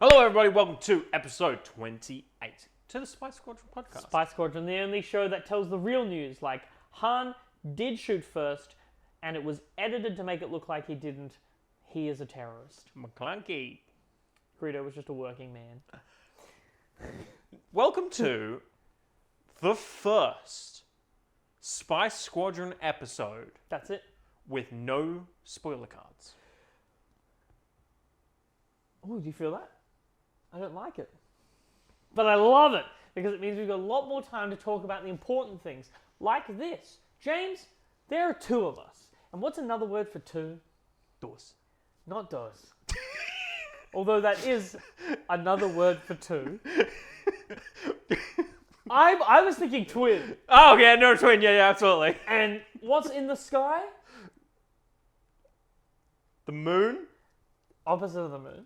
Hello, everybody. Welcome to episode 28 to the Spy Squadron podcast. Spy Squadron, the only show that tells the real news. Like, Han did shoot first, and it was edited to make it look like he didn't. He is a terrorist. McClunky. Greedo was just a working man. Welcome to the first Spy Squadron episode That's it. with no spoiler cards. Oh, do you feel that? I don't like it. But I love it, because it means we've got a lot more time to talk about the important things, like this. James, there are two of us. And what's another word for two? Dos. Not dos. Although that is another word for two. I was thinking twin. Oh, yeah, no twin. Yeah, absolutely. And what's in the sky? The moon? Opposite of the moon.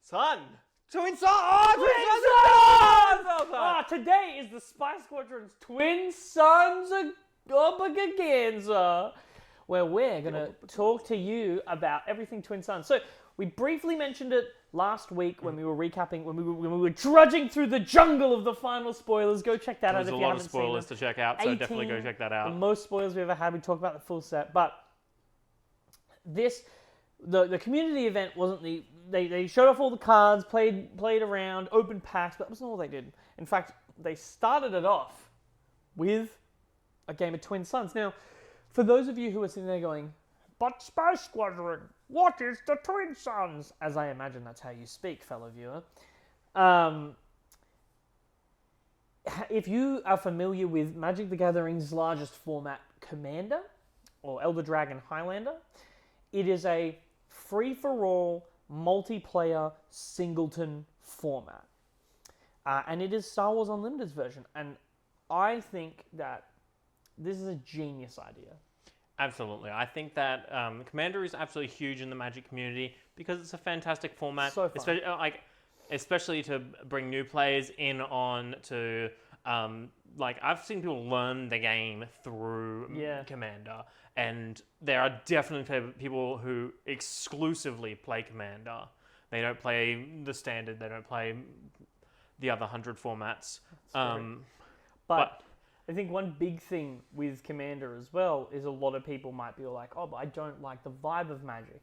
Sun. Twin sun. Today is the Spy Squadron's Twin Sons Extravaganza, where we're going to talk to you about everything Twin Sons. So, we briefly mentioned it last week when we were recapping, when we were drudging through the jungle of the final spoilers. Go check that out if you haven't seen them. There's a lot of spoilers to check out, so definitely go check that out. The most spoilers we ever had. We talked about the full set, but this... The community event wasn't the... They showed off all the cards, played around, opened packs, but that wasn't all they did. In fact, they started it off with a game of Twin Sons. Now, for those of you who are sitting there going, but Spy Squadron, what is the Twin Sons? As I imagine that's how you speak, fellow viewer. If you are familiar with Magic the Gathering's largest format, Commander, or Elder Dragon Highlander, it is a free-for-all, multiplayer, singleton format. And it is Star Wars Unlimited's version. And I think that this is a genius idea. Absolutely. I think that Commander is absolutely huge in the Magic community because it's a fantastic format. So fun. Especially to bring new players in on to... I've seen people learn the game through Commander. And there are definitely people who exclusively play Commander. They don't play the standard. They don't play the other 100 formats. But I think one big thing with Commander as well is a lot of people might be like, oh, but I don't like the vibe of Magic.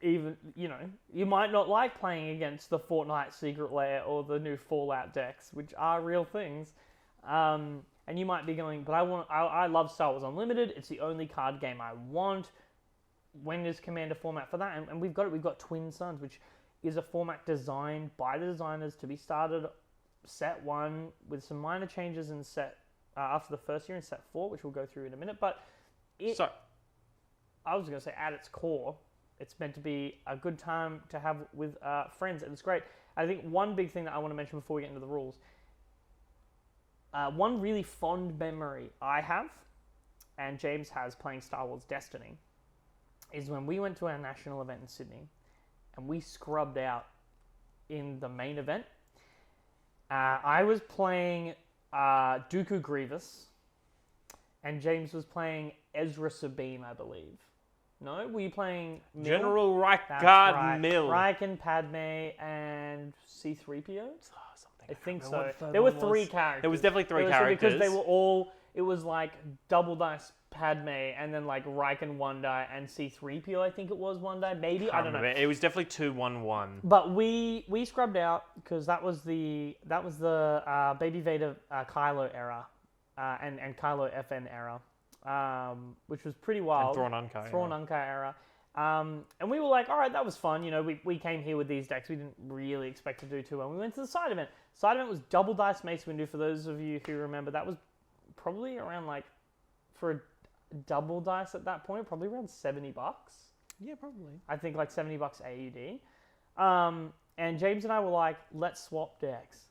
Even, you might not like playing against the Fortnite Secret Lair or the new Fallout decks, which are real things. And you might be going, but I love Star Wars Unlimited. It's the only card game I want. When is Commander format for that? And we've got it. We've got Twin Sons, which is a format designed by the designers to be started set 1 with some minor changes in set after the first year in set 4, which we'll go through in a minute. But I was going to say, at its core, it's meant to be a good time to have with friends, and it's great. I think one big thing that I want to mention before we get into the rules. One really fond memory I have, and James has playing Star Wars Destiny, is when we went to our national event in Sydney, and we scrubbed out in the main event. I was playing Dooku Grievous, and James was playing Ezra Sabine, I believe. No? Were you playing Mill? General Raikard Mill. Raikkonen, Padme, and C-3PO? I think so. The There were 3 characters. It was definitely 3 characters. Because they were all... It was like double dice Padme, and then like Raikkonen 1 die, and C-3PO I think it was 1 die. Maybe? I don't know. It was definitely 2-1-1. But we scrubbed out because that was the Baby Vader Kylo era, and Kylo FN era, which was pretty wild. And Thrawn Unka era. And we were like, all right, that was fun. We came here with these decks. We didn't really expect to do too well. We went to the side event. Side event was double dice Mace Windu. For those of you who remember, that was probably around for a double dice at that point, probably around $70. Yeah, probably. I think like $70 AUD. And James and I were like, let's swap decks.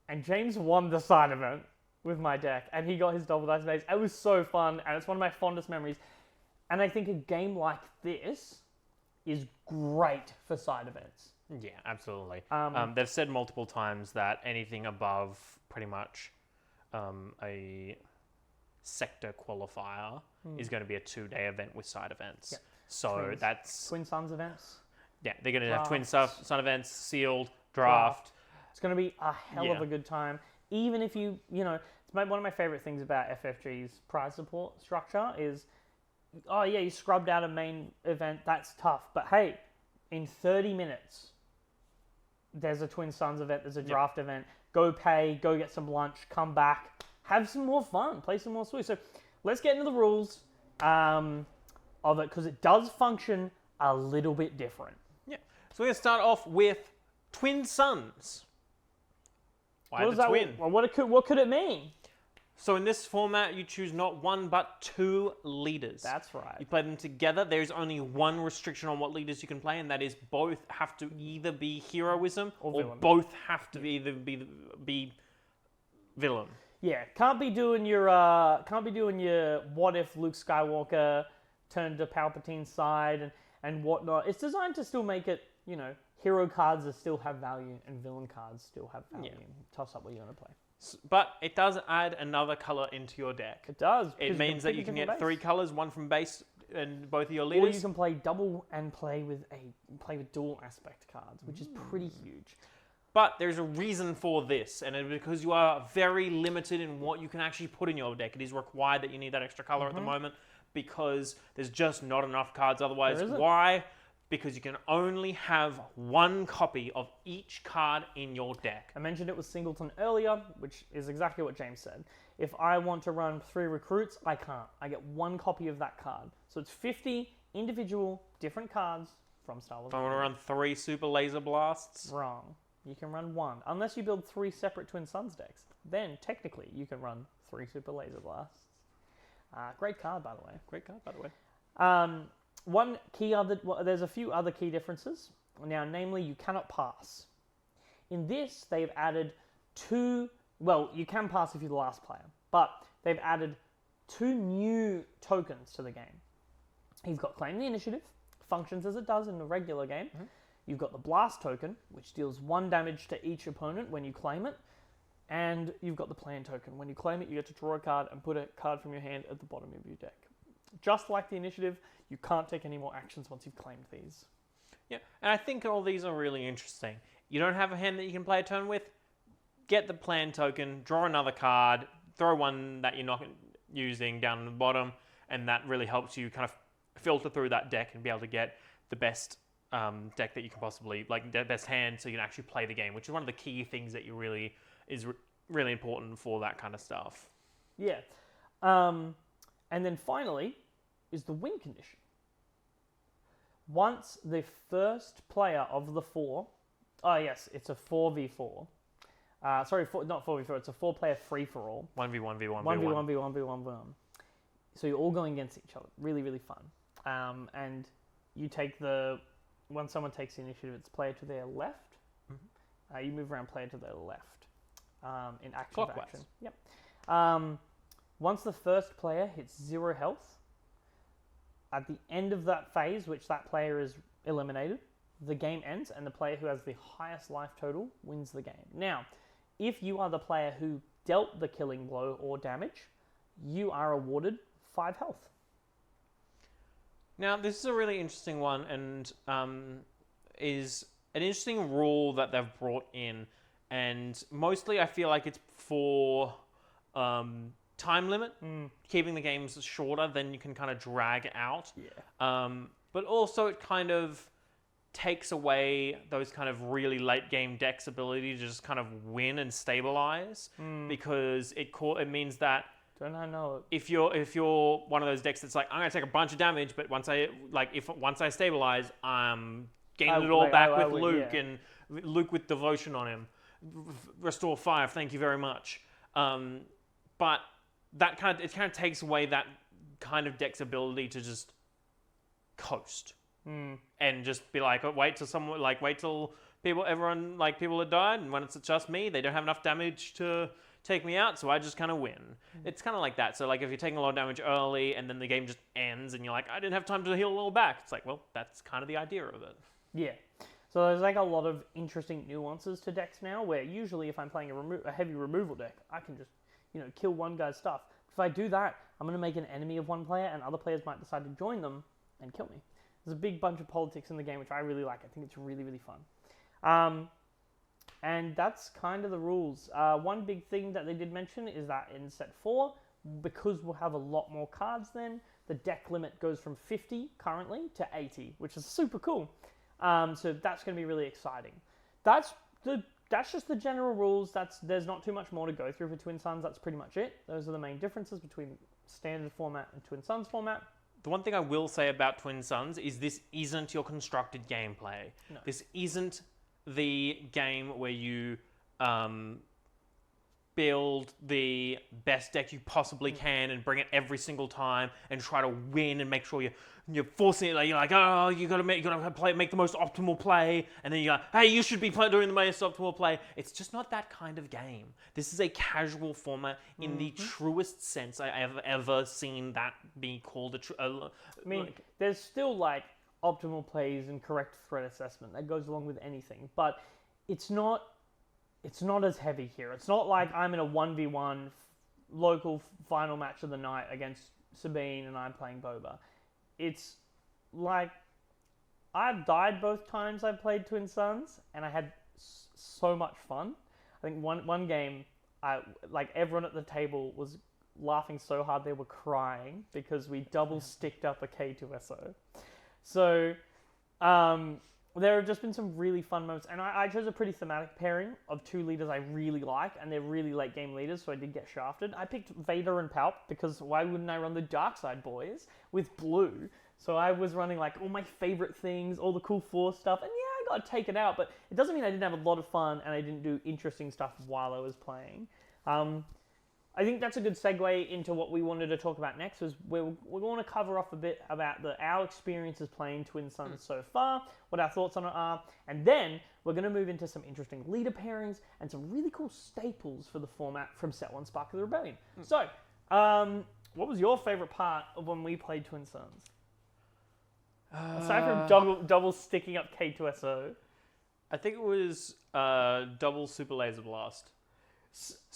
And James won the side event with my deck, and he got his double dice Mace. It was so fun, and it's one of my fondest memories. And I think a game like this is great for side events. Yeah, absolutely. They've said multiple times that anything above pretty much a sector qualifier is going to be a 2-day event with side events. Yeah. So Twins. that's... Twin Suns events. Yeah, they're going to have Twin Drafts. Sun events, sealed, draft. It's going to be a hell of a good time. Even if you know, one of my favorite things about FFG's prize support structure is, oh yeah, you scrubbed out a main event, that's tough. But hey, in 30 minutes, there's a Twin Suns event, there's a draft event. Go pay, go get some lunch, come back, have some more fun, play some more Switch. So let's get into the rules of it, because it does function a little bit different. Yeah. So we're going to start off with Twin Suns. Why the twin? Well, what could it mean? So in this format, you choose not one but two leaders. That's right. You play them together. There's only one restriction on what leaders you can play, and that is both have to either be heroism or both have to either be villain. Yeah, can't be doing your what if Luke Skywalker turned to Palpatine's side and whatnot. It's designed to still make it, hero cards that still have value and villain cards still have value. Yeah. Toss up what you want to play. But it does add another color into your deck. It does. It means that you can get 3 colors, one from base and both of your leaders. Or you can play double and play with dual aspect cards, which is pretty huge. But there's a reason for this, and it's because you are very limited in what you can actually put in your deck. It is required that you need that extra color at the moment because there's just not enough cards otherwise. Why? Because you can only have 1 copy of each card in your deck. I mentioned it was Singleton earlier, which is exactly what James said. If I want to run 3 recruits, I can't. I get 1 copy of that card. So it's 50 individual different cards from Star Wars. If I want to run 3 Super Laser Blasts. Wrong. You can run 1. Unless you build 3 separate Twin Suns decks. Then, technically, you can run 3 Super Laser Blasts. Great card, by the way. Great card, by the way. There's a few other key differences. Now, namely, you cannot pass. In this, they've added 2... Well, you can pass if you're the last player. But they've added 2 new tokens to the game. You've got Claim the Initiative. Functions as it does in the regular game. Mm-hmm. You've got the Blast token, which deals 1 damage to each opponent when you claim it. And you've got the Plan token. When you claim it, you get to draw a card and put a card from your hand at the bottom of your deck. Just like the Initiative, you can't take any more actions once you've claimed these. Yeah, and I think all these are really interesting. You don't have a hand that you can play a turn with? Get the Plan token, draw another card, throw one that you're not using down at the bottom, and that really helps you kind of filter through that deck and be able to get the best deck that you can possibly, like the best hand, so you can actually play the game, which is one of the key things that is really important for that kind of stuff. Yeah. And then finally is the win condition. Once the first player of the 4... Oh, yes, it's a 4v4. Not 4v4, it's a 4-player free-for-all. 1v1v1v1. 1v1v1v1. So you're all going against each other. Really, really fun. And you take when someone takes the initiative, it's player to their left. Mm-hmm. You move around player to their left. In action. Clockwise. Action. Yep. Once the first player hits 0 health, at the end of that phase, which that player is eliminated, the game ends, and the player who has the highest life total wins the game. Now, if you are the player who dealt the killing blow or damage, you are awarded 5 health. Now, this is a really interesting one, and is an interesting rule that they've brought in, and mostly I feel like it's for time limit, keeping the games shorter than you can kind of drag out. Yeah. But also it kind of takes away those kind of really late game decks' ability to just kind of win and stabilize, because it means that don't I know if you're one of those decks that's like, I'm gonna take a bunch of damage, but once I stabilize, I'm gaining it all back with Luke, and Luke with devotion on him, restore 5, thank you very much. But that kind of takes away that kind of deck's ability to just coast and just be like, wait till people have died, and when it's just me, they don't have enough damage to take me out, so I just kind of win. It's kind of like that. So like if you're taking a lot of damage early and then the game just ends and you're like, I didn't have time to heal it all back. It's like, well, that's kind of the idea of it. Yeah. So there's like a lot of interesting nuances to decks now, where usually if I'm playing a heavy removal deck, I can just, kill one guy's stuff. If I do that, I'm going to make an enemy of one player, and other players might decide to join them and kill me. There's a big bunch of politics in the game, which I really like. I think it's really, really fun. And that's kind of the rules. One big thing that they did mention is that in set 4, because we'll have a lot more cards then, the deck limit goes from 50 currently to 80, which is super cool. So that's going to be really exciting. That's just the general rules. There's not too much more to go through for Twin Suns. That's pretty much it. Those are the main differences between standard format and Twin Suns format. The one thing I will say about Twin Suns is this isn't your constructed gameplay. No. This isn't the game where you build the best deck you possibly can and bring it every single time and try to win and make sure you're forcing it. Like, you're like, oh, you gotta make the most optimal play, and then you're like, hey, you should be doing the most optimal play. It's just not that kind of game. This is a casual format in the truest sense I have ever seen that be called there's still like optimal plays and correct threat assessment that goes along with anything, but it's not as heavy here. It's not like I'm in a 1v1 local final match of the night against Sabine and I'm playing Boba. It's like I've died both times I played Twin Suns and I had so much fun. I think one game, everyone at the table was laughing so hard they were crying because we double sticked up a K2SO. So, there have just been some really fun moments, and I chose a pretty thematic pairing of 2 leaders I really like, and they're really late game leaders, so I did get shafted. I picked Vader and Palp, because why wouldn't I run the Dark Side boys with blue? So I was running like all my favorite things, all the cool Force stuff, and yeah, I got taken out, but it doesn't mean I didn't have a lot of fun, and I didn't do interesting stuff while I was playing. I think that's a good segue into what we wanted to talk about next, was we're going to cover off a bit about our experiences playing Twin Suns so far, what our thoughts on it are, and then we're going to move into some interesting leader pairings and some really cool staples for the format from Set 1 Spark of the Rebellion. So, what was your favourite part of when we played Twin Suns? Aside from double sticking up K2SO. I think it was double Super Laser Blast.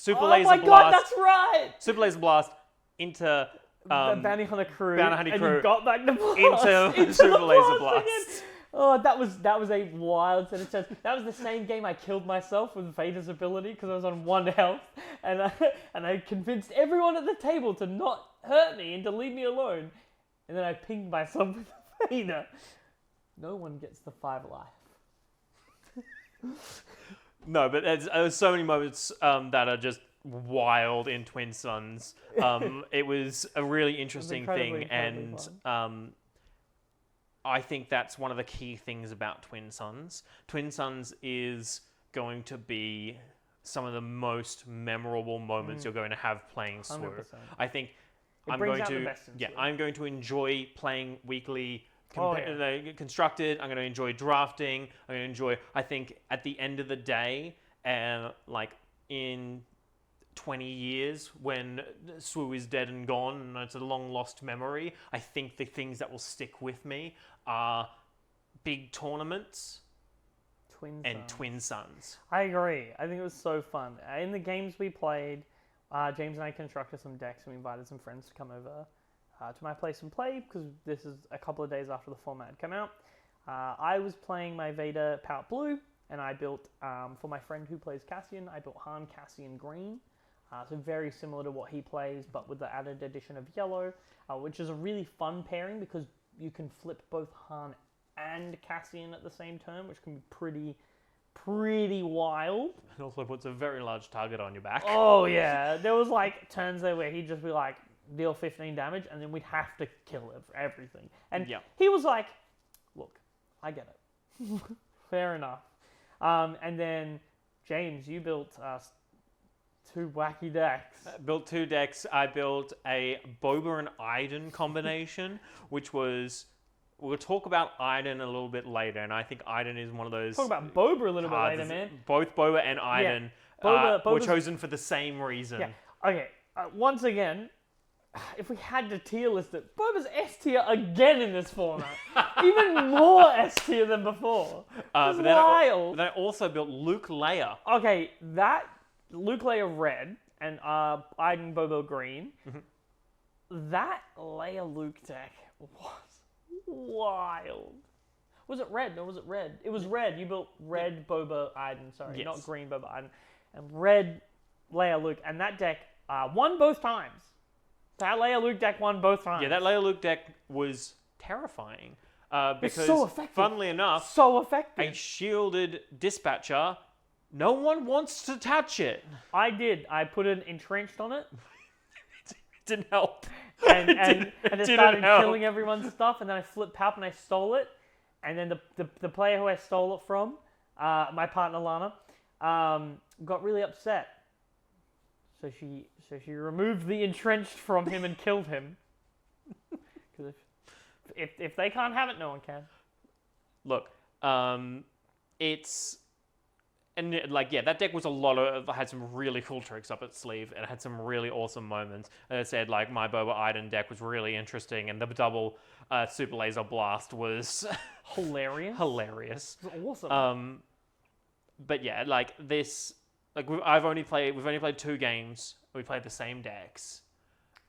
Oh my god, that's right! Super Laser Blast into the Bounty Hunter crew. And you got back the blast into Super Laser Blast. Again. Oh, that was a wild set of chance. That was the same game I killed myself with Vader's ability because I was on 1 health, and I convinced everyone at the table to not hurt me and to leave me alone, and then I pinged myself with Vader. No one gets the 5 life. No, but there's so many moments that are just wild in Twin Suns. It was a really interesting thing, and I think that's one of the key things about Twin Suns. Twin Suns is going to be some of the most memorable moments you're going to have playing SWU. 100%. I think I'm going to enjoy playing weekly constructed. I'm going to enjoy drafting. I'm going to enjoy, I think at the end of the day, like in 20 years when SWU is dead and gone and it's a long lost memory, I think the things that will stick with me are big tournaments and Twin Suns. I agree. I think it was so fun. In the games we played, James and I constructed some decks and we invited some friends to come over to my place and play, because this is a couple of days after the format had come out. I was playing my Vader Power Blue, and I built, for my friend who plays Cassian, I built Han Cassian Green. So very similar to what he plays, but with the added addition of yellow, which is a really fun pairing because you can flip both Han and Cassian at the same turn, which can be pretty wild. It also puts a very large target on your back. Oh yeah, there was like turns there where he'd just be like, deal 15 damage, and then we'd have to kill everything. And he was like, look, I get it. Fair enough. And then, James, you built 2 wacky decks. Built 2 decks. I built a Boba and Iden combination, which was... We'll talk about Iden a little bit later, and I think Iden is one of those... Talk about Boba a little bit later, man. Both Boba and Iden were chosen for the same reason. Yeah. Okay, once again... If we had to tier list it, Boba's S tier again in this format. Even more S tier than before. It's wild. But then I also built Luke Leia. Okay, that Luke Leia red and Iden Boba green. Mm-hmm. That Leia Luke deck was wild. Was it red? No, was it red? It was red. You built red Boba Iden, sorry, Yes. not green Boba Iden. And red Leia Luke. And that deck won both times. That Leia Luke deck won both times. Yeah, that Leia Luke deck was terrifying. Because, it's so effective. funnily enough, So effective. a shielded dispatcher, no one wants to touch it. I did. I put an entrenched on it. It didn't help. And it didn't started help. killing everyone's stuff. And then I flipped Palp and I stole it. And then the player who I stole it from, my partner Lana, got really upset. So she removed the entrenched from him and killed him. Because if they can't have it, no one can. Look, it's... And that deck was had some really cool tricks up its sleeve, and it had some really awesome moments. As I said, like, my Boba Iden deck was really interesting, and the double Super Laser Blast was Hilarious. hilarious. It was awesome. But yeah, like this, like we've only played 2 games. We played the same decks.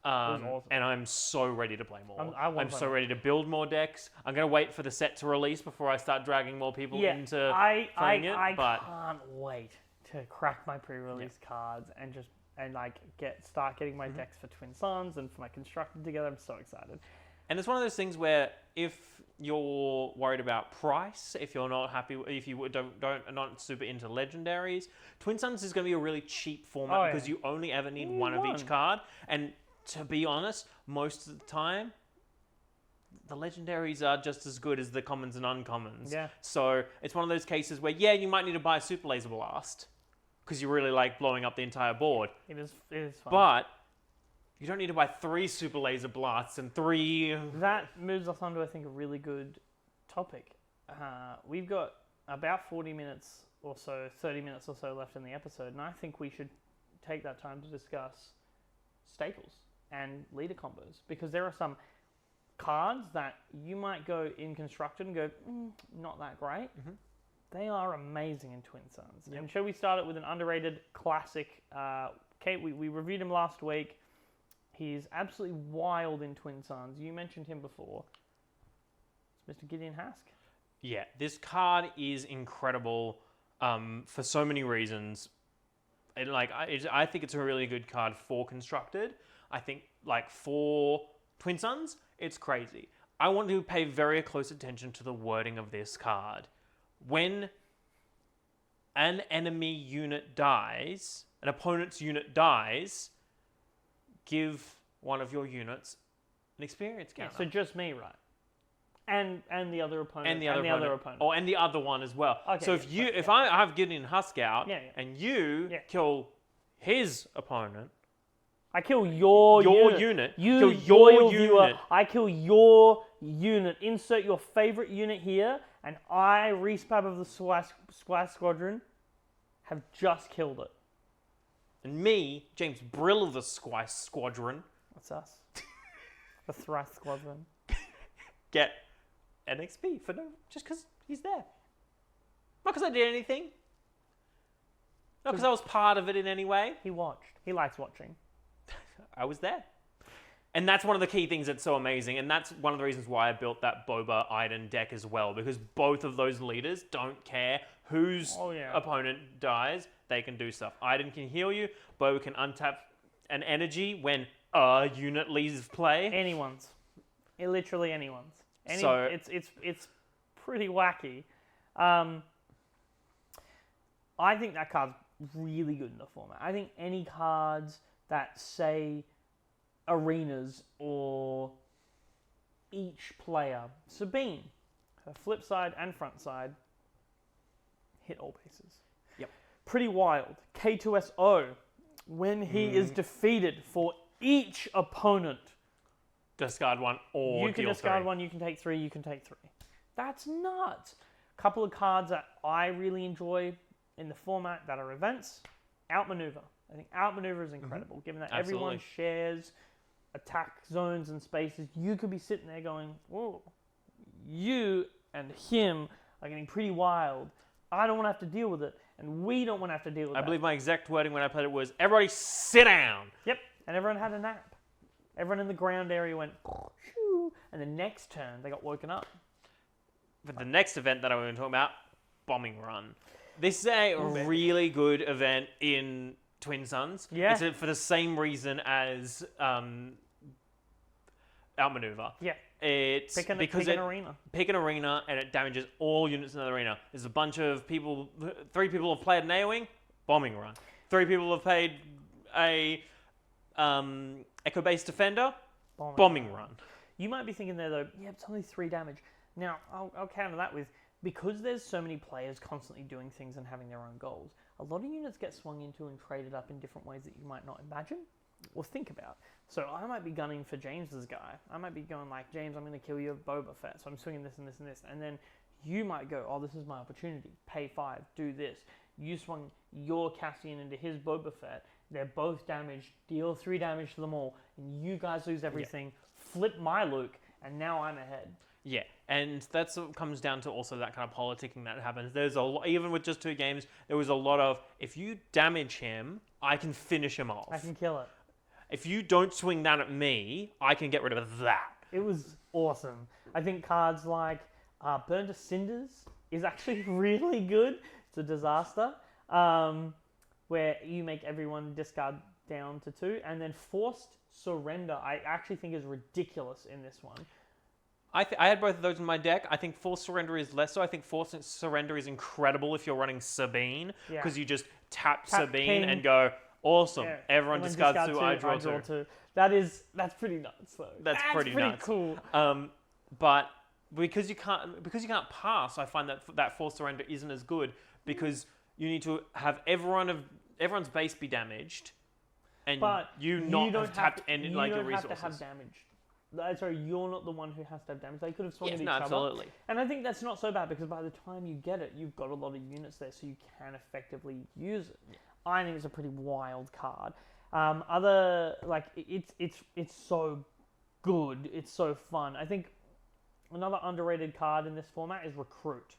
Awesome. And I'm so ready to play more. I'm so ready to build more decks. I'm going to wait for the set to release before I start dragging more people into playing it. I can't wait to crack my pre-release cards and start getting my decks for Twin Suns and for my Constructed together. I'm so excited. And it's one of those things where if you're worried about price, if you're not happy, if you are not super into legendaries, Twin Suns is going to be a really cheap format because you only ever need one of each card. And to be honest, most of the time, the legendaries are just as good as the commons and uncommons. Yeah. So it's one of those cases where, you might need to buy a Super Laser Blast because you really like blowing up the entire board. It is fun. But you don't need to buy 3 Super Laser Blasts and 3... That moves us on to, I think, a really good topic. We've got about 40 minutes or so, 30 minutes or so left in the episode, and I think we should take that time to discuss staples and leader combos, because there are some cards that you might go in Constructed and go, not that great. Mm-hmm. They are amazing in Twin Suns. Yep. And shall we start it with an underrated classic? Kate, we reviewed him last week. He's absolutely wild in Twin Suns. You mentioned him before. It's Mr. Gideon Hask. Yeah, this card is incredible for so many reasons. And I think it's a really good card for Constructed. I think for Twin Suns, it's crazy. I want to pay very close attention to the wording of this card. When an enemy unit dies, an opponent's unit dies, give one of your units an experience counter. Yeah, so just me, right? And the other opponent. And the other opponent. Oh, and the other one as well. Okay, so if I have Gideon Husk out and you kill his opponent, I kill your unit. You kill your unit. Viewer, I kill your unit. Insert your favorite unit here, and I, Respab of the Squadron, have just killed it. And me, James Brill of the Squadron. That's us. The Thrice Squadron. Get an XP just because he's there. Not because I did anything. Not because I was part of it in any way. He watched. He likes watching. I was there. And that's one of the key things that's so amazing. And that's one of the reasons why I built that Boba Iden deck as well. Because both of those leaders don't care whose opponent dies. They can do stuff. Iden can heal you. Boba can untap an energy when a unit leaves play. Anyone's. Literally anyone's. It's pretty wacky. I think that card's really good in the format. I think any cards that say arenas or each player, Sabine, her flip side and front side, hit all bases. Yep. Pretty wild. K2SO, when he is defeated for each opponent, discard one or you can deal discard 3. one, you can take 3, you can take 3. That's nuts. Couple of cards that I really enjoy in the format that are events. Outmaneuver. I think outmaneuver is incredible, given that everyone shares attack zones and spaces. You could be sitting there going, whoa, you and him are getting pretty wild. I don't want to have to deal with it, and we don't want to have to deal with it. I believe my exact wording when I played it was, everybody sit down. Yep, and everyone had a nap. Everyone in the ground area went, shoo, and the next turn they got woken up. But the next event that I'm going to talk about, Bombing Run. This is a really good event in Twin Suns. Yeah. It's for the same reason as Outmaneuver. Yeah. It's Pick an arena. Pick an arena, and it damages all units in the arena. There's a bunch of people. 3 people have played an AoE, Bombing Run. 3 people have played a Echo-based Defender, Bombing Run. You might be thinking there though, yeah, it's only 3 damage. Now, I'll counter that with, because there's so many players constantly doing things and having their own goals, a lot of units get swung into and traded up in different ways that you might not imagine or think about. So I might be gunning for James's guy. I might be going like, James, I'm going to kill your Boba Fett, so I'm swinging this and this and this. And then you might go, oh, this is my opportunity. Pay 5, do this. You swung your Cassian into his Boba Fett. They're both damaged. Deal 3 damage to them all. And you guys lose everything. Flip my Luke, and now I'm ahead. Yeah, and that's what comes down to also that kind of politicking that happens. There's a lot, even with just 2 games, there was a lot of, if you damage him, I can finish him off. I can kill it. If you don't swing that at me, I can get rid of that. It was awesome. I think cards like Burn to Cinders is actually really good. It's a disaster. Where you make everyone discard down to 2. And then Forced Surrender, I actually think is ridiculous in this one. I had both of those in my deck. I think Forced Surrender is less so. I think Forced Surrender is incredible if you're running Sabine, because you just tap Sabine and go, awesome. Yeah. Everyone discards 2, I draw 2. That's pretty nuts, though. That's pretty nuts. Cool. But because you can't pass, I find that Forced Surrender isn't as good, because you need to have everyone's base be damaged, and you not have tapped any like your resources. You don't have to have damage. Sorry, you're not the one who has to have damage. They could have swung at each absolutely. other. And I think that's not so bad, because by the time you get it, you've got a lot of units there, so you can effectively use it. Yeah. I think it's a pretty wild card. It's so good. It's so fun. I think another underrated card in this format is Recruit.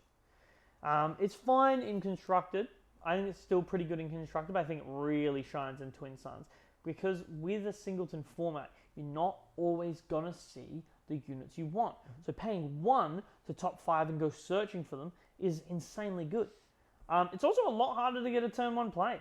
It's fine in Constructed. I think it's still pretty good in Constructed, but I think it really shines in Twin Suns, because with a singleton format, you're not always going to see the units you want. So paying 1 to top 5 and go searching for them is insanely good. It's also a lot harder to get a turn 1 play.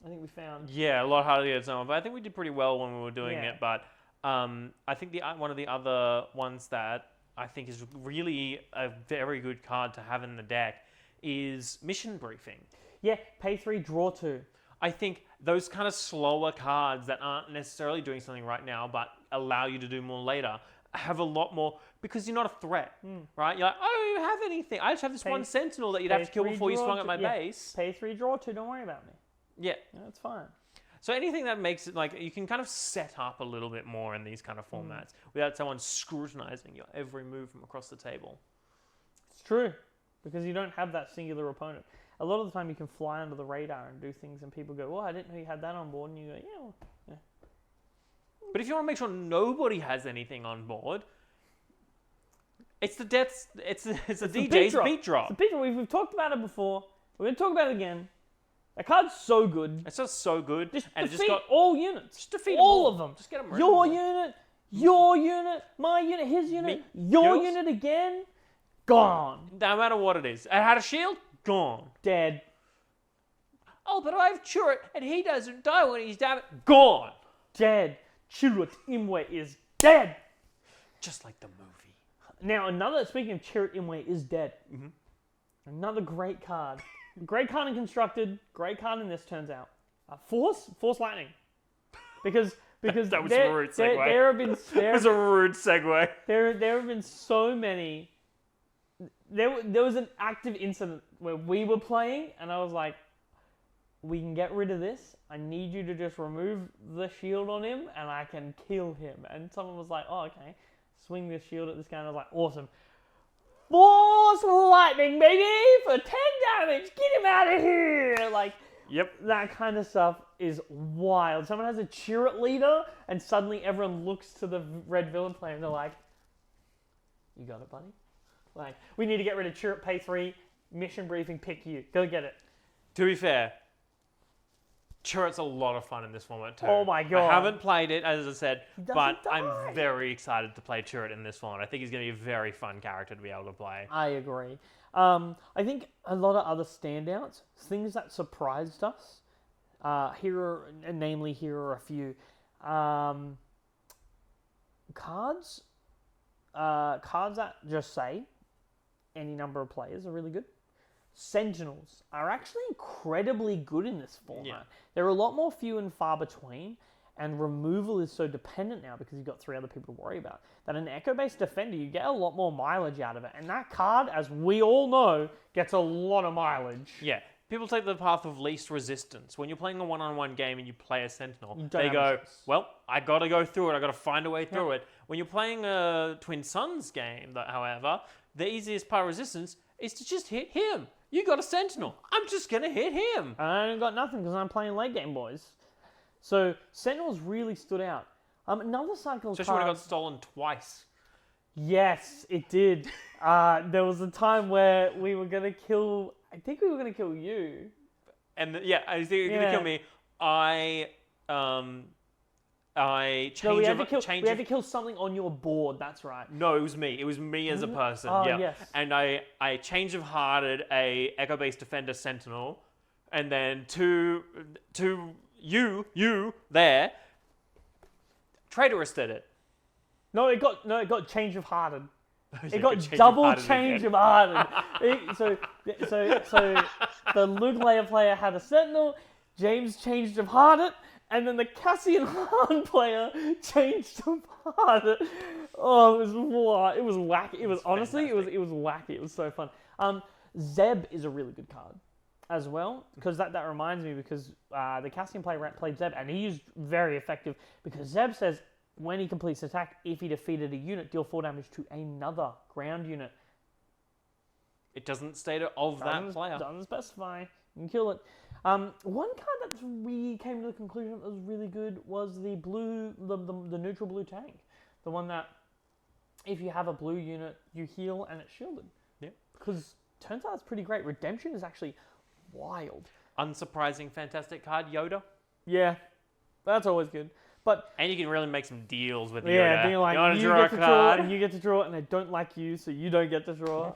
I think we found... Yeah, a lot harder to get a turn 1, but I think we did pretty well when we were doing it. But I think one of the other ones that I think is really a very good card to have in the deck is Mission Briefing. Yeah, pay 3, draw 2. I think those kind of slower cards that aren't necessarily doing something right now, but allow you to do more later, have a lot more, because you're not a threat, right? You're like, I don't even have anything. I just have this one Sentinel that you'd have to kill before you swung at my base. Pay 3, draw 2, don't worry about me. Yeah. That's fine. So anything that makes it like, you can kind of set up a little bit more in these kind of formats without someone scrutinizing your every move from across the table. It's true, because you don't have that singular opponent. A lot of the time you can fly under the radar and do things, and people go, well, I didn't know you had that on board, and you go, yeah. But if you want to make sure nobody has anything on board, it's the DJ's beat drop. It's the beat drop. We've talked about it before. We're going to talk about it again. That card's so good. It's just so good. Just defeat all units. Just defeat all of them. Just get them rid your unit, my unit, his unit, yours unit again. Gone. No matter what it is. It had a shield? Gone. Dead. Oh, but I have Chirrut, and he doesn't die when he's damaged. Gone. Dead. Chirrut Imwe is dead. Just like the movie. Now, speaking of Chirrut Imwe is dead. Mm-hmm. Another great card. Great card in Constructed. Great card in this, turns out. Force Lightning. Because that was a rude segue. There have been... That was a rude segue. There have been so many... There was an active incident where we were playing, and I was like, we can get rid of this. I need you to just remove the shield on him, and I can kill him. And someone was like, oh, okay. Swing the shield at this guy, and I was like, awesome. Force Lightning, baby! For 10 damage! Get him out of here! Like, yep. That kind of stuff is wild. Someone has a Chirrut leader, and suddenly everyone looks to the red villain player, and they're like, you got it, buddy? Like, we need to get rid of Chirrut, pay 3, Mission Briefing, pick you. Go get it. To be fair, Turret's a lot of fun in this format too. Oh my God. I haven't played it, as I said, doesn't but die. I'm very excited to play Turret in this format. I think he's going to be a very fun character to be able to play. I agree. I think a lot of other standouts, things that surprised us. Here are a few. Cards that just say any number of players are really good. Sentinels are actually incredibly good in this format. Yeah. They're a lot more few and far between, and removal is so dependent now because you've got 3 other people to worry about. That an echo-based defender, you get a lot more mileage out of it. And that card, as we all know, gets a lot of mileage. Yeah. People take the path of least resistance. When you're playing a one-on-one game and you play a Sentinel, don't they have a go, choice. well, I got to go through it. I got to find a way through it. When you're playing a Twin Suns game, however, the easiest part of resistance is to just hit him. You got a Sentinel. I'm just going to hit him. I ain't got nothing because I'm playing late game, boys. So Sentinels really stood out. Another cycle Especially when it got stolen twice. Yes, it did. There was a time where we were gonna kill. I think we were gonna kill you. And I think you're gonna kill me. I changed. No, we had to kill something on your board. That's right. No, it was me. It was me as a person. Oh, yeah. yes. And I change of hearted a echo-based defender Sentinel, and then to you there, traitorous did it. No, it got change of hearted. It got got change of double hearted change again. of hearted. So the Luke Leia player had a Sentinel. James changed of hearted. And then the Cassian Han player changed to Hearted. Oh, it was wacky. It was honestly, fantastic. it was wacky. It was so fun. Zeb is a really good card as well, because that reminds me, because the Cassian player played Zeb, and he is very effective because Zeb says when he completes attack, if he defeated a unit, deal 4 damage to another ground unit. It doesn't state it of that player. Doesn't specify. You can kill it. One card that we came to the conclusion that was really good was the blue, the neutral blue tank. The one that, if you have a blue unit, you heal and it's shielded. Yeah. Because turns out it's pretty great. Redemption is actually wild. Unsurprising, fantastic card, Yoda. Yeah, that's always good. But And you can really make some deals with yeah, Yoda. being like, you want to you draw get a to card? draw and you get to draw, and I don't like you, so you don't get to draw.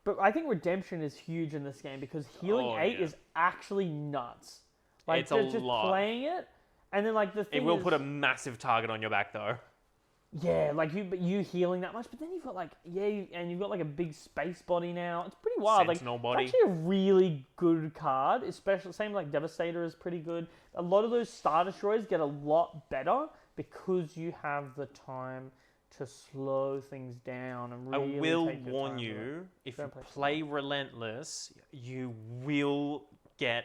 But I think redemption is huge in this game because healing 8 is actually nuts. Like It's a just lot. playing it, and then like the thing It will is, put a massive target on your back, though. yeah, like you healing that much, but then you've got like and you've got like a big space body now. It's pretty wild. Sentinel like body. It's actually a really good card, especially same like Devastator is pretty good. A lot of those Star Destroyers get a lot better because you have the time to slow things down and really I will take your warn time with it. you, if Don't you play play Relentless, you will get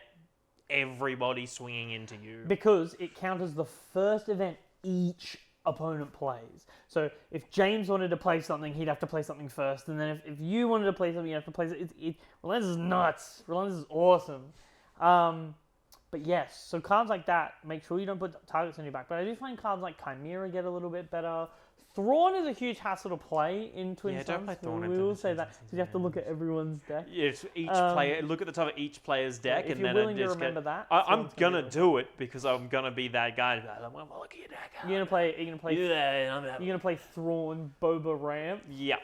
everybody swinging into you. Because it counters the first event each opponent plays. So if James wanted to play something, he'd have to play something first, and then if you wanted to play something, you have to play it. Relentless is nuts. Relentless is awesome. But yes, so cards like that, make sure you don't put targets on your back. But I do find cards like Chimera get a little bit better. Thrawn is a huge hassle to play in Twin Yeah, Suns. don't play Thrawn We in will Twin say Suns, that because you have to look at everyone's deck. Yes, each player. Look at the top of each player's deck, if and you're then willing to just remember that, I'm Thrawn's gonna be do it because I'm gonna be that guy. I'm gonna look at your deck. You're gonna play. You're Yeah, gonna play Thrawn, Boba Ramp. yeah.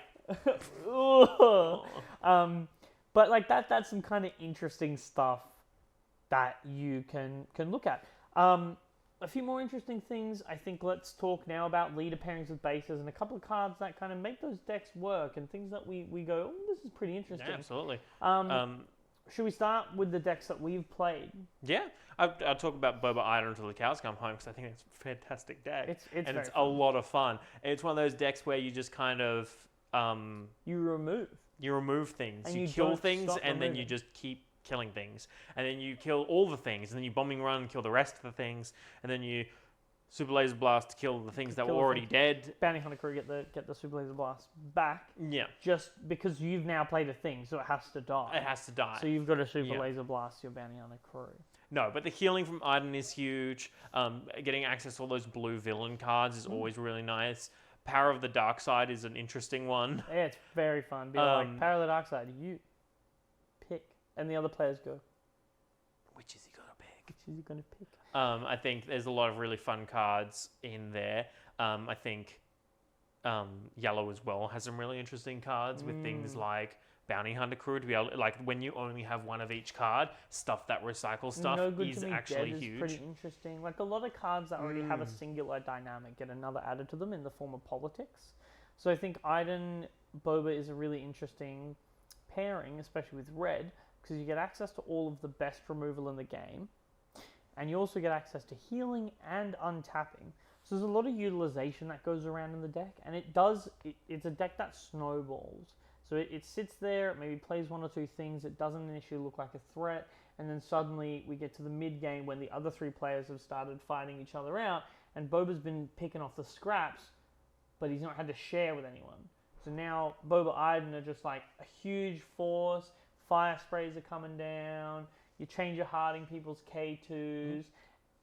But like that's some kind of interesting stuff that you can look at. A few more interesting things. I think let's talk now about leader pairings with bases and a couple of cards that kind of make those decks work and things that we go, oh, this is pretty interesting. Yeah, absolutely. Should we start with the decks that we've played? Yeah, I'll talk about Boba Item until the cows come home because I think it's a fantastic deck. It's and very it's fun. a lot of fun. And it's one of those decks where you just kind of You remove. things, And you you kill don't things, stop and then you removing. just keep killing things, and then you kill all the things, and then you bombing run, kill the rest of the things, and then you super laser blast to kill the things that were Kill the already things. dead. Bounty Hunter crew get the Super Laser Blast back Yeah, just because you've now played a thing, so it has to die. it has to die. So you've got to Super Yeah. Laser Blast your Bounty Hunter crew. No, but the healing from Iden is huge. Getting access to all those blue villain cards is always really nice. Power of the Dark Side is an interesting one. Yeah, it's very fun. Be like, Power of the Dark Side, you pick. And the other players go, Which is he gonna pick? Which is you going to pick? I think there's a lot of really fun cards in there. I think yellow as well has some really interesting cards with things like Bounty Hunter Crew to be able, like when you only have one of each card, stuff that recycles stuff No Good is to Me actually Dead huge. is pretty interesting. Like a lot of cards that already have a singular dynamic get another added to them in the form of politics. So I think Iden Boba is a really interesting pairing, especially with red, because you get access to all of the best removal in the game, and you also get access to healing and untapping. So there's a lot of utilization that goes around in the deck, and it's a deck that snowballs. So it sits there, it maybe plays one or two things, it doesn't initially look like a threat, and then suddenly we get to the mid game when the other three players have started fighting each other out, and Boba's been picking off the scraps, but he's not had to share with anyone. So now Boba Iden are just like a huge force, fire sprays are coming down, you change your harding people's K2s,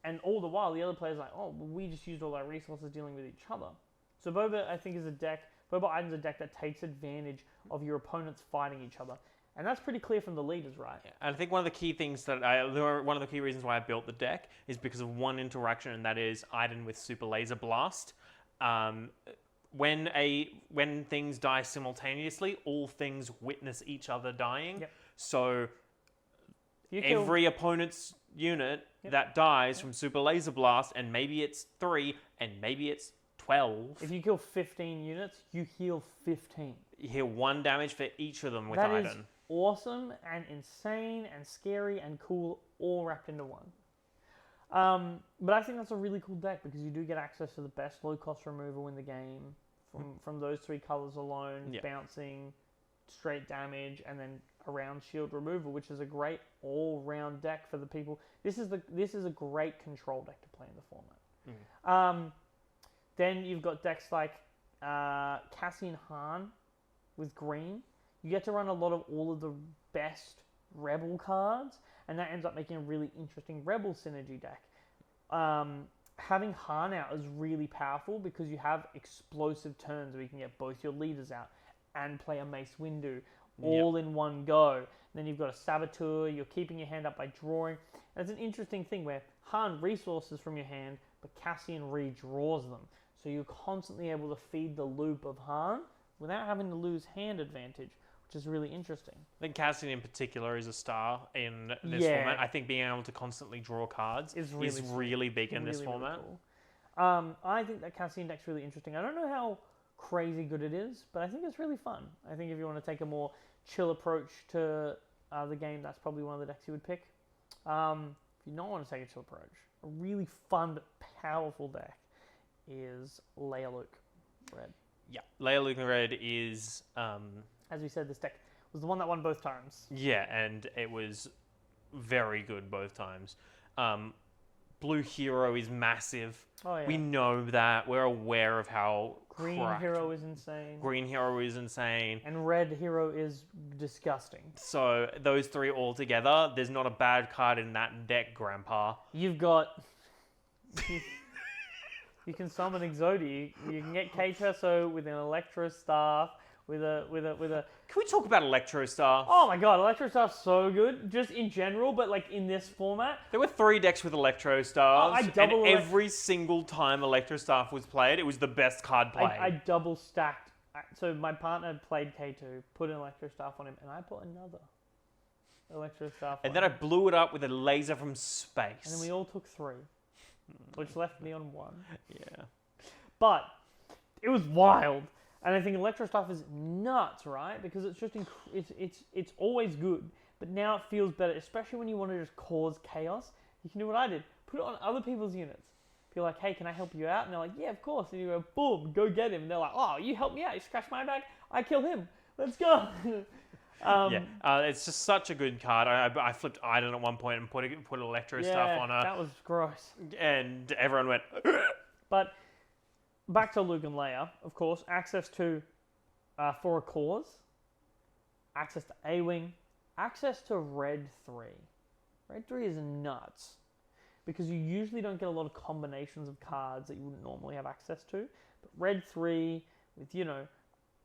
and all the while the other player's like, oh, well, we just used all our resources dealing with each other. So Boba, I think, is a deck, Boba Iden's a deck that takes advantage of your opponents fighting each other. And that's pretty clear from the leaders, right? Yeah. And I think one of the key things one of the key reasons why I built the deck is because of one interaction, and that is Iden with Super Laser Blast. When things die simultaneously, all things witness each other dying. Yep. So every opponent's unit that dies from Super Laser Blast, and maybe it's 3, and maybe it's 12. If you kill 15 units, you heal 15. You heal 1 damage for each of them with That Iden. is awesome and insane and scary and cool, all wrapped into one. But I think that's a really cool deck because you do get access to the best low-cost removal in the game from those 3 colors alone, bouncing, straight damage, and then around shield removal, which is a great all-round deck for the people. This is a great control deck to play in the format. Then you've got decks like Cassian Han with green. You get to run a lot of all of the best Rebel cards, and that ends up making a really interesting Rebel synergy deck. Having Han out is really powerful because you have explosive turns where you can get both your leaders out and play a Mace Windu all in one go. And then you've got a Saboteur, you're keeping your hand up by drawing. And it's an interesting thing where Han resources from your hand, but Cassian redraws them. So you're constantly able to feed the loop of Han without having to lose hand advantage, which is really interesting. I think Cassian in particular is a star in this format. I think being able to constantly draw cards is really big in this format. Really cool. I think that Cassian deck's really interesting. I don't know how crazy good it is, but I think it's really fun. I think if you want to take a more chill approach to the game, that's probably one of the decks you would pick. If you don't want to take a chill approach, a really fun but powerful deck is Leia Luke Red. Yeah, Leia Luke Red is... as we said, this deck was the one that won both times. Yeah, and it was very good both times. Blue Hero is massive. Oh, yeah. We know that. We're aware of how Green Hero is insane. Green Hero is insane. And Red Hero is disgusting. So those 3 all together, there's not a bad card in that deck, Grandpa. You've got... you can summon Exodi. You can get K-Chesso with an Electro Staff, with a... Can we talk about Electro Staff? Oh my god, Electro Staff's so good, just in general, but like in this format. There were 3 decks with Electro Staffs, and every single time Electro Staff was played, it was the best card played. I double stacked. So my partner played K2, put an Electro Staff on him, and I put another Electro Staff on and then I blew it up with a laser from space. And then we all took 3, which left me on 1. Yeah. But it was wild. And I think Electro Staff is nuts, right? Because it's just it's always good, but now it feels better, especially when you want to just cause chaos. You can do what I did: put it on other people's units. Be like, "Hey, can I help you out?" And they're like, "Yeah, of course." And you go, "Boom, go get him." And they're like, "Oh, you helped me out. You scratched my back. I kill him. Let's go." It's just such a good card. I flipped Iden at one point and put Electro Staff on her. That was gross. And everyone went. But back to Luke and Leia, of course, access to For a Cause, access to A-Wing, access to Red 3. Red 3 is nuts, because you usually don't get a lot of combinations of cards that you wouldn't normally have access to. But Red 3, with,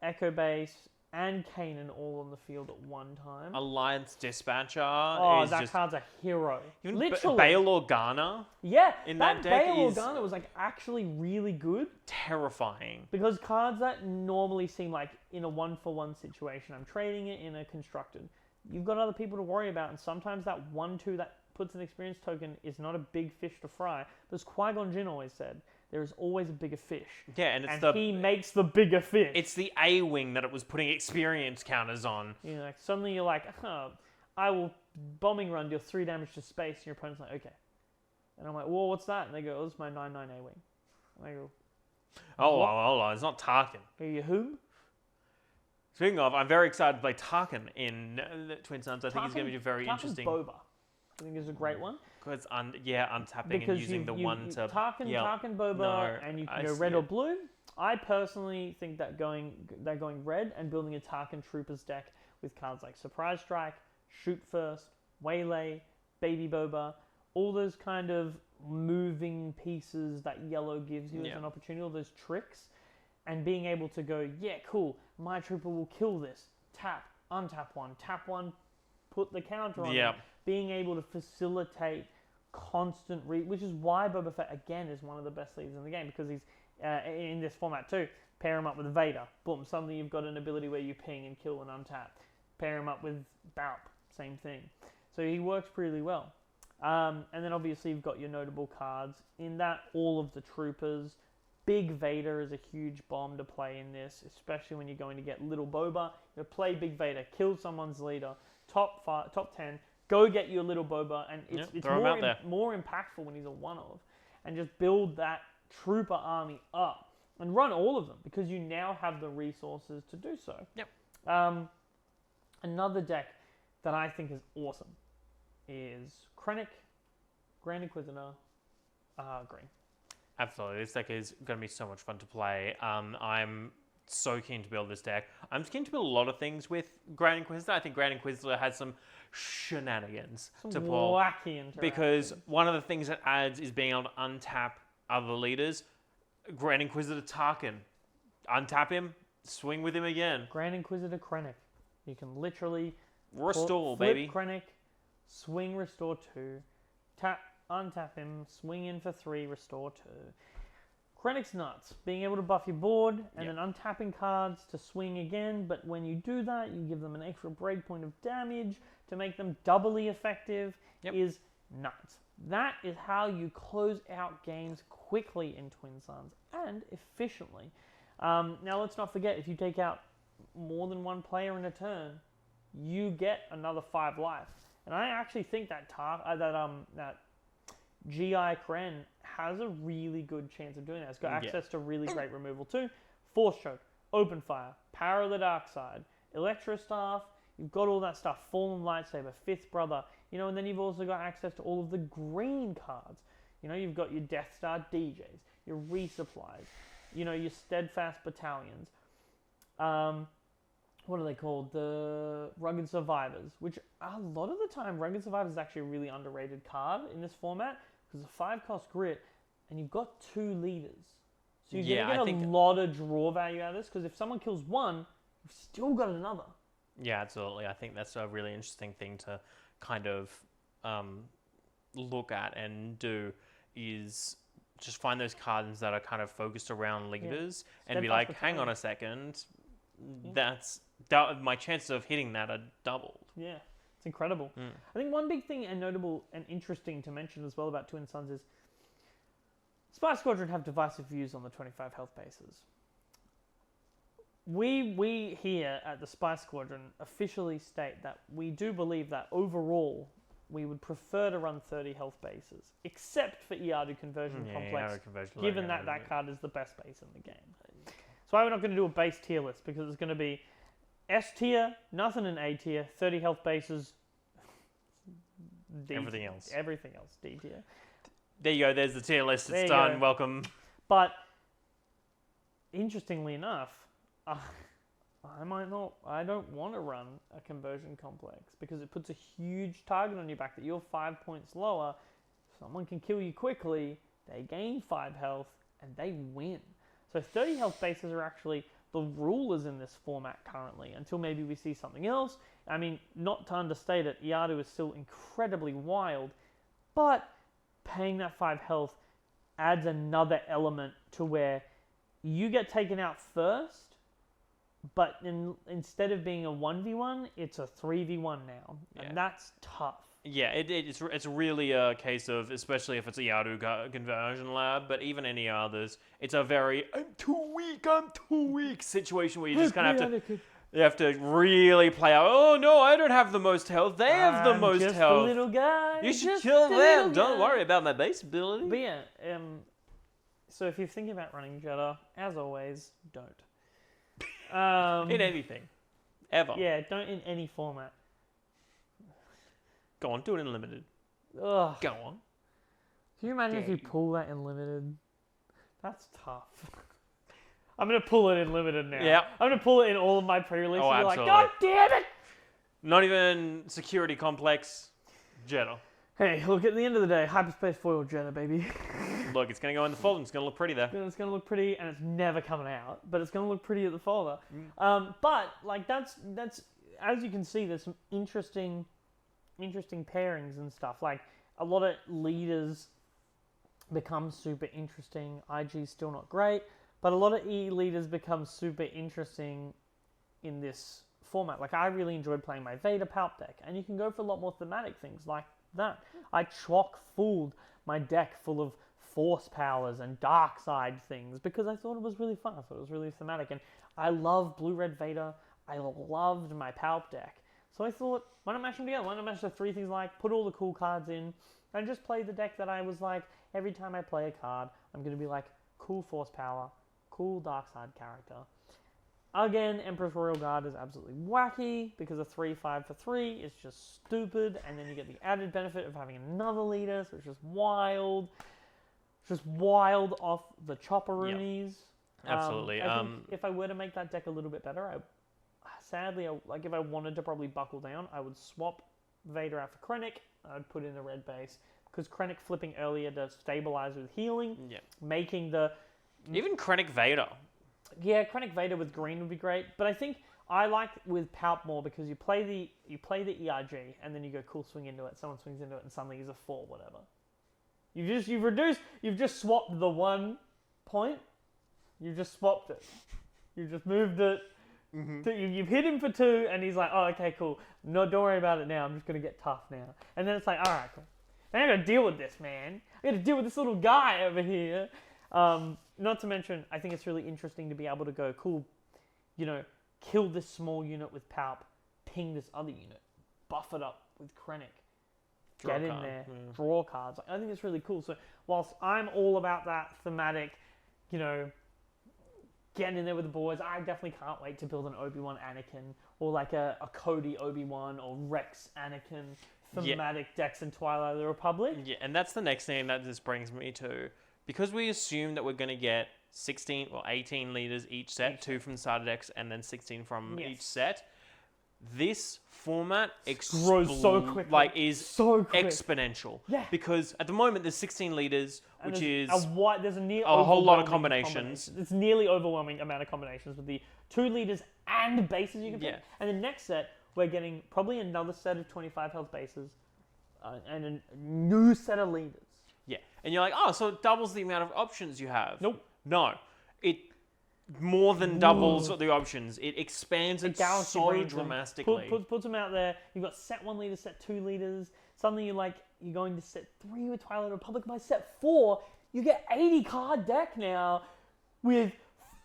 Echo Base, and Kanan all on the field at one time. Alliance Dispatcher Oh, is that just... card's a hero. Even Literally. Bail Organa Yeah, in that that deck Bail is Organa was like actually really good. terrifying. Because cards that normally seem like in a 1-for-1 situation, I'm trading it in a constructed. You've got other people to worry about, and sometimes that 1/2 that puts an experience token is not a big fish to fry. But as Qui-Gon Jinn always said, there is always a bigger fish. Yeah, and he makes the bigger fish. It's the A-wing that it was putting experience counters on. You know, like suddenly you're like, I will bombing run, deal 3 damage to space, and your opponent's like, okay. And I'm like, well, what's that? And they go, oh, it's my 9/9 A-wing. And I go, hold on, it's not Tarkin. are you who? Speaking of, I'm very excited to play Tarkin in Twin Suns. I think he's going to be very Tarkin interesting. Boba, I think is a great one. Because, untapping and using the one to... Tarkin Boba, and you can go red or blue. I personally think that going red and building a Tarkin Troopers deck with cards like Surprise Strike, Shoot First, Waylay, Baby Boba, all those kind of moving pieces that yellow gives you as an opportunity, all those tricks, and being able to go, yeah, cool, my trooper will kill this. Tap, untap one, put the counter on it. Being able to facilitate constant which is why Boba Fett, again, is one of the best leaders in the game, because he's, in this format too, pair him up with Vader, boom, suddenly you've got an ability where you ping and kill and untap. Pair him up with Balp, same thing. So he works pretty well. And then obviously you've got your notable cards. In that, all of the troopers. Big Vader is a huge bomb to play in this, especially when you're going to get Little Boba. You play Big Vader, kill someone's leader, top 10, go get your Little Boba, and it's more impactful when he's a one-of. And just build that trooper army up and run all of them, because you now have the resources to do so. Another deck that I think is awesome is Krennic, Grand Inquisitor, green. Absolutely, this deck is going to be so much fun to play. I'm so keen to build this deck. I'm keen to build a lot of things with Grand Inquisitor. I think Grand Inquisitor has some shenanigans to pull. Wacky interactions. Because one of the things it adds is being able to untap other leaders. Grand Inquisitor Tarkin. Untap him, swing with him again. Grand Inquisitor Krennic. You can literally restore, flip baby. Krennic, swing, restore 2, tap, untap him, swing in for 3, restore 2. Krennic's nuts. Being able to buff your board and then untapping cards to swing again, but when you do that, you give them an extra breakpoint of damage to make them doubly effective is nuts. That is how you close out games quickly in Twin Suns and efficiently. Now, let's not forget, if you take out more than one player in a turn, you get another 5 life. And I actually think that GI Kren has a really good chance of doing that. It's got access to really great removal too. Force Choke, Open Fire, Power of the Dark Side, Electro Staff. You've got all that stuff. Fallen Lightsaber, Fifth Brother. And then you've also got access to all of the green cards. You've got your Death Star DJs, your resupplies, your Steadfast Battalions. What are they called? The Rugged Survivors, which a lot of the time, Rugged Survivors is actually a really underrated card in this format, because it's a 5-cost grit, and you've got 2 leaders. So you're going to get a lot of draw value out of this, because if someone kills one, you've still got another. Yeah, absolutely. I think that's a really interesting thing to kind of look at and do, is just find those cards that are kind of focused around leaders and be like, hang on a second, my chances of hitting that are doubled. Yeah. It's incredible. I think one big thing and notable and interesting to mention as well about Twin Suns is Spy Squadron have divisive views on the 25 health bases. We here at the Spy Squadron officially state that we do believe that overall we would prefer to run 30 health bases, except for Iadu Conversion Complex, given that card is the best base in the game. That's why we're not going to do a base tier list, because it's going to be S tier, nothing in A tier, 30 health bases, D everything else, D tier. There you go, there's the tier list, it's done, welcome. But, interestingly enough, I don't want to run a conversion complex, because it puts a huge target on your back that you're 5 points lower, someone can kill you quickly, they gain 5 health, and they win. So 30 health bases are actually the rulers in this format currently, until maybe we see something else. I mean, not to understate it, Iadu is still incredibly wild, but paying that 5 health adds another element to where you get taken out first, but instead of being a 1v1, it's a 3v1 now. And that's tough. Yeah, it's really a case of, especially if it's a Yadu conversion lab, but even any others, it's a very, I'm too weak situation where you just kind of have to really play out, oh no, I don't have the most health, they have the most just health. A little guy. You should kill them, don't worry about my base ability. But yeah, so if you're thinking about running Jeddah, as always, don't. In anything. Ever. Yeah, don't in any format. Go on, do it in limited. Ugh. Go on. Can you imagine if you pull that in limited? That's tough. I'm going to pull it in limited now. Yeah. I'm going to pull it in all of my pre-releases. Oh, You're like, absolutely. God damn it! Not even security complex, Jeddah. Hey, look, at the end of the day, hyperspace foil Jeddah, baby. Look, it's going to go in the folder. It's going to look pretty there. It's going to look pretty, and it's never coming out. But it's going to look pretty at the folder. But like that's as you can see, there's some interesting pairings and stuff. Like a lot of leaders become super interesting. IG's still not great, but a lot of E leaders become super interesting in this format. Like I really enjoyed playing my Vader Palp deck, and you can go for a lot more thematic things like that. I chock-fulled my deck full of force powers and dark side things because I thought it was really fun. I thought it was really thematic, and I love Blue-Red Vader. I loved my Palp deck. So I thought, why not mash them together? Why not mash the 3 things like, put all the cool cards in, and just play the deck that I was like, every time I play a card, I'm going to be like, cool force power, cool dark side character. Again, Emperor's Royal Guard is absolutely wacky, because a 3/5 for 3 is just stupid, and then you get the added benefit of having another leader, so it's just wild. Just wild off the chopperoonies. Yep. Absolutely. I think if I were to make that deck a little bit better, sadly, if I wanted to probably buckle down, I would swap Vader out for Krennic. I'd put in a red base, because Krennic flipping earlier to stabilize with healing, making the... Even Krennic Vader. Yeah, Krennic Vader with green would be great, but I think I like with Palp more because you play the ERG and then you go cool swing into it, someone swings into it and suddenly he's a 4, whatever. You've just swapped the 1 point. You've just swapped it. You've just moved it. Mm-hmm. You've hit him for 2 and he's like, oh, okay, cool. No, don't worry about it now. I'm just going to get tough now. And then it's like, all right, cool. Now I got to deal with this, man. I got to deal with this little guy over here. Not to mention, I think it's really interesting to be able to go, cool, kill this small unit with Palp, ping this other unit, buff it up with Krennic, get in there, draw cards. I think it's really cool. So whilst I'm all about that thematic, getting in there with the boys, I definitely can't wait to build an Obi-Wan Anakin, or like a Cody Obi-Wan, or Rex Anakin thematic decks in Twilight of the Republic. Yeah, and that's the next thing that this brings me to. Because we assume that we're going to get 16 or 18 leaders each set, 2 from starter decks and then 16 from each set, this format grows so quickly. Is so quick. Exponential. Yeah. Because at the moment there's 16 leaders, and which is there's a whole lot of combinations. It's nearly overwhelming amount of combinations with the 2 leaders and bases you can pick. Yeah. And the next set, we're getting probably another set of 25 health bases and a new set of leaders. Yeah, and you're like, oh, so it doubles the amount of options you have. Nope. No, it more than doubles the options. It expands it so dramatically. Puts them out there. You've got set 1 leader, set 2 leaders. Suddenly you're going to set 3 with Twilight Republic. By set 4, you get 80 card deck now with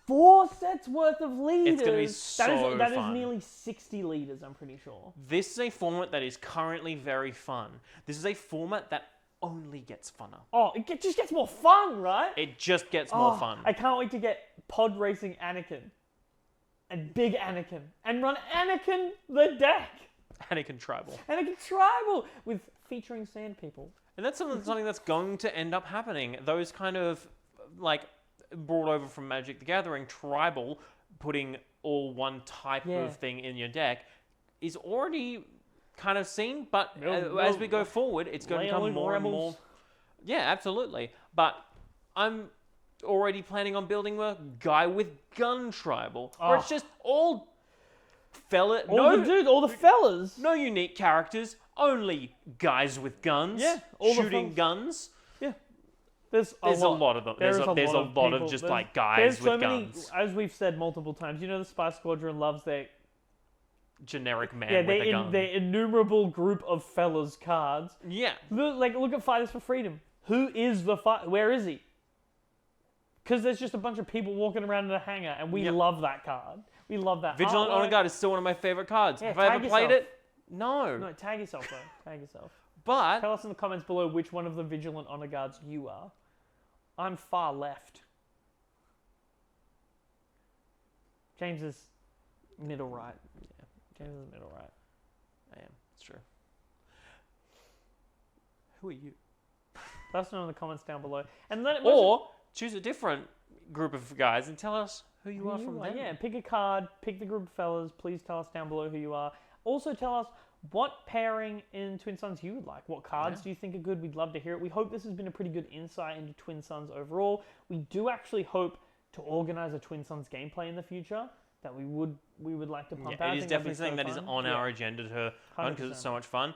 4 sets worth of leaders. It's going to be so fun. That is nearly 60 leaders, I'm pretty sure. This is a format that is currently very fun. This is a format that only gets funner. Oh, it just gets more fun, right? It just gets more fun. I can't wait to get pod racing Anakin and big Anakin and run Anakin the deck. Anakin Tribal. Anakin Tribal with featuring sand people. And that's something that's going to end up happening. Those kind of brought over from Magic the Gathering Tribal, putting all one type of thing in your deck is already kind of seen, but as we go forward, it's going to become more and more. Yeah, absolutely. But I'm already planning on building a guy with gun tribal, where it's just all all the fellas. no unique characters, only guys with guns, all the shooting guns. Yeah. There's a lot of them. There's a lot of just like guys with guns. As we've said multiple times, you know, the Spy Squadron loves their generic man with a gun. Their innumerable group of fellas cards. Yeah. Look at Fighters for Freedom. Who is the fight? Where is he? Because there's just a bunch of people walking around in a hangar, and we love that card. We love that. Vigilant Honor Guard is still one of my favorite cards. Have I ever played it? No. No, tag yourself though. Tag yourself. But tell us in the comments below which one of the Vigilant Honor Guards you are. I'm far left. James is middle right. Yeah, James is middle right. I am. It's true. Who are you? Let us know in the comments down below. And choose a different group of guys and tell us who you are from them. Yeah, pick a card, pick the group of fellas. Please tell us down below who you are. Also tell us what pairing in Twin Suns you would like. What cards do you think are good? We'd love to hear it. We hope this has been a pretty good insight into Twin Suns overall. We do actually hope to organize a Twin Suns gameplay in the future that we would like to pump out. It is definitely something that is on our agenda to run because it's so much fun.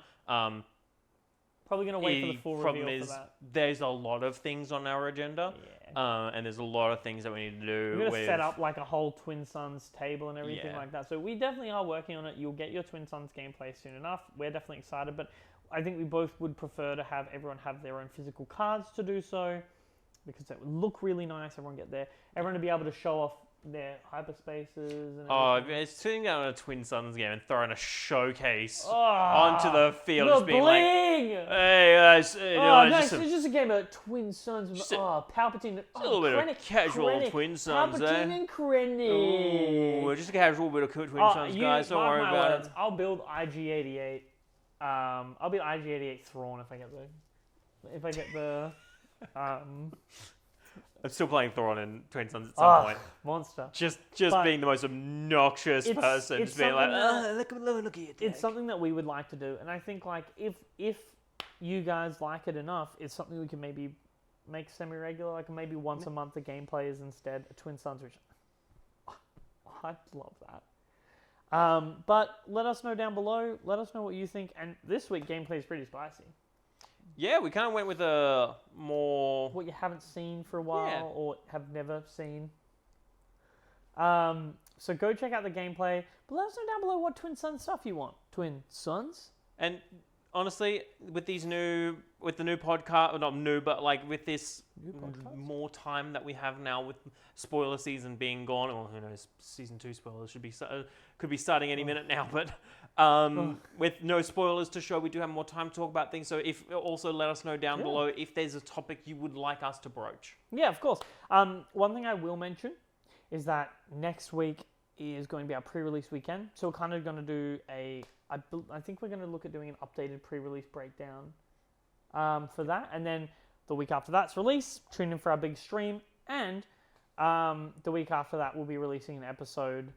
Probably going to wait for the full reveal for that. There's a lot of things on our agenda, and there's a lot of things that we need to do. We're going to set up like a whole Twin Suns table and everything like that. So we definitely are working on it. You'll get your Twin Suns gameplay soon enough. We're definitely excited, but I think we both would prefer to have everyone have their own physical cards to do so, because that would look really nice. Everyone to be able to show off their hyperspaces and everything. It's sitting down on a Twin Suns game and throwing a showcase onto the field, the just being bling! like, "Hey guys, it's just a game of Twin Suns with Palpatine. A little bit of casual Twin Suns, Palpatine and Krennic. Ooh, just a casual bit of Twin Suns, guys. Don't worry about it. I'll build IG-88. I'll build IG-88 Thrawn if I get the. I'm still playing Thrawn in Twin Suns at some point. Monster. Just being the most obnoxious person. Just being like, look at you. It's something that we would like to do. And I think like if you guys like it enough, it's something we can maybe make semi-regular, like maybe once a month the gameplay is instead a Twin Suns, which I'd love that. But let us know down below. Let us know what you think. And this week gameplay is pretty spicy. Yeah, we kind of went with a more... what you haven't seen for a while or have never seen. So go check out the gameplay. But let us know down below what Twin Suns stuff you want. Twin Suns? And honestly, with the new podcast, not new, but like with this more time that we have now with spoiler season being gone, or who knows, season 2 spoilers could be starting any minute now, but with no spoilers to show, we do have more time to talk about things. So also let us know down below if there's a topic you would like us to broach. Yeah, of course. One thing I will mention is that next week is going to be our pre-release weekend. So we're kind of going to do I think we're going to look at doing an updated pre-release breakdown for that. And then the week after that's release, tune in for our big stream. And the week after that, we'll be releasing an episode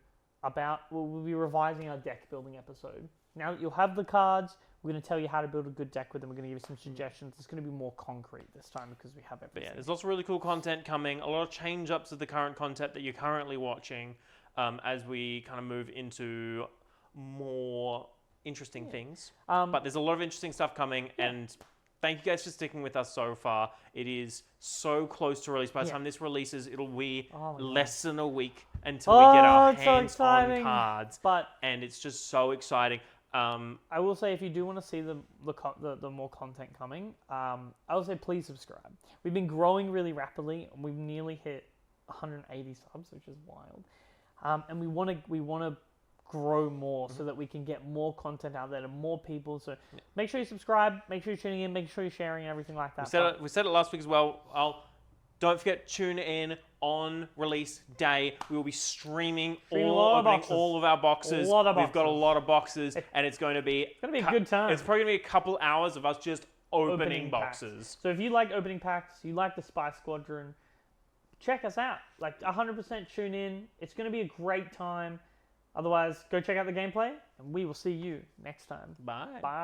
we'll be revising our deck building episode. Now that you'll have the cards, we're going to tell you how to build a good deck with them. We're going to give you some suggestions. It's going to be more concrete this time because we have everything. But yeah, there's lots of really cool content coming. A lot of change-ups of the current content that you're currently watching as we kind of move into more interesting things. But there's a lot of interesting stuff coming, and thank you guys for sticking with us so far. It is so close to release. By the time this releases, it'll be less than a week until we get our hands on cards. And it's just so exciting. I will say, if you do want to see the more content coming, I will say please subscribe. We've been growing really rapidly. We've nearly hit 180 subs, which is wild. And we want to grow more so that we can get more content out there to more people. So make sure you subscribe, make sure you're tuning in, make sure you're sharing everything like that. We said it last week as well. Don't forget, tune in on release day. We will be streaming opening all of our boxes. We've got a lot of boxes, and it's going to be a good time. It's probably going to be a couple hours of us just opening boxes. Packs. So if you like opening packs, you like the Spy Squadron, check us out. Like 100% tune in. It's going to be a great time. Otherwise, go check out the gameplay, and we will see you next time. Bye. Bye.